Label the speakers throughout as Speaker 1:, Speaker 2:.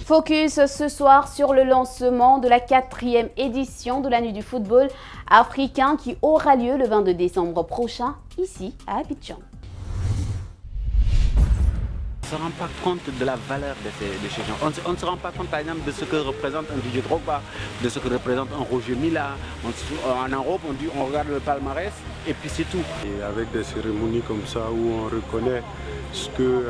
Speaker 1: Focus ce soir sur le lancement de la 4e édition de la Nuit du football africain qui aura lieu le 22 décembre prochain ici à Abidjan.
Speaker 2: On ne se rend pas compte de la valeur de ces gens. On ne se rend pas compte par exemple de ce que représente un Didier Drogba, de ce que représente un Roger Mila. En Europe, on regarde le palmarès et puis c'est tout.
Speaker 3: Et avec des cérémonies comme ça où on reconnaît ce que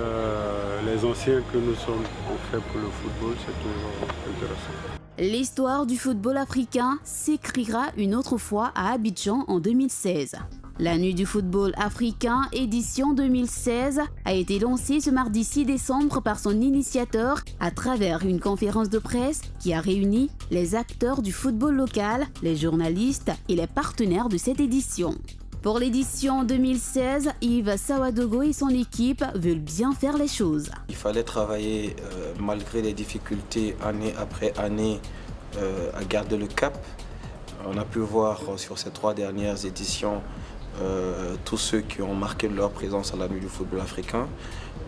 Speaker 3: les anciens que nous sommes ont fait pour le football, c'est toujours intéressant.
Speaker 1: L'histoire du football africain s'écrira une autre fois à Abidjan en 2016. La Nuit du football africain, édition 2016, a été lancée ce mardi 6 décembre par son initiateur à travers une conférence de presse qui a réuni les acteurs du football local, les journalistes et les partenaires de cette édition. Pour l'édition 2016, Yves Sawadogo et son équipe veulent bien faire les choses.
Speaker 4: Il fallait travailler malgré les difficultés année après année à garder le cap. On a pu voir sur ces 3 dernières éditions tous ceux qui ont marqué leur présence à la Nuit du football africain.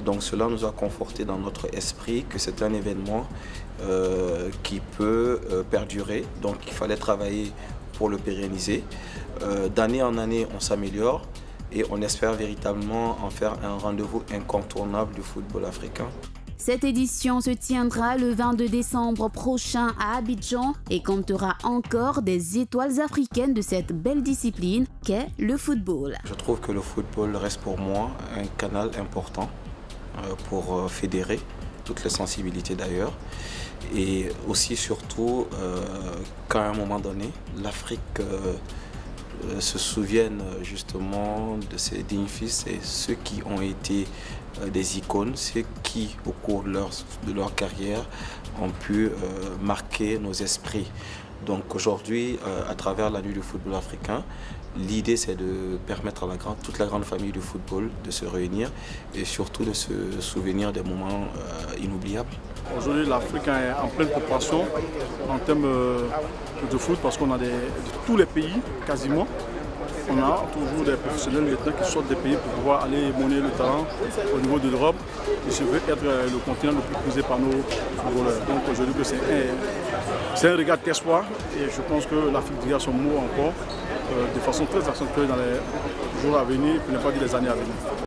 Speaker 4: Donc cela nous a conforté dans notre esprit que c'est un événement qui peut perdurer. Donc il fallait travailler pour le pérenniser. D'année en année, on s'améliore et on espère véritablement en faire un rendez-vous incontournable du football africain.
Speaker 1: Cette édition se tiendra le 22 décembre prochain à Abidjan et comptera encore des étoiles africaines de cette belle discipline qu'est le football.
Speaker 4: Je trouve que le football reste pour moi un canal important pour fédérer toutes les sensibilités d'ailleurs. Et aussi surtout qu'à un moment donné, l'Afrique se souvienne justement de ses dignes fils et ceux qui ont été des icônes, ceux qui au cours de leur carrière ont pu marquer nos esprits. Donc aujourd'hui, à travers la Nuit du football africain, l'idée c'est de permettre à toute la grande famille du football de se réunir et surtout de se souvenir des moments inoubliables.
Speaker 5: Aujourd'hui, l'Afrique est en pleine préparation en termes de foot parce qu'on a de tous les pays quasiment. On a toujours des professionnels maintenant qui sortent des pays pour pouvoir aller monnayer le talent au niveau de l'Europe et se veut être le continent le plus prisé par nos footballeurs. Donc aujourd'hui, c'est un regard d'espoir et je pense que l'Afrique dira son mot encore de façon très accentuée dans les jours à venir, pour ne pas dire les années à venir.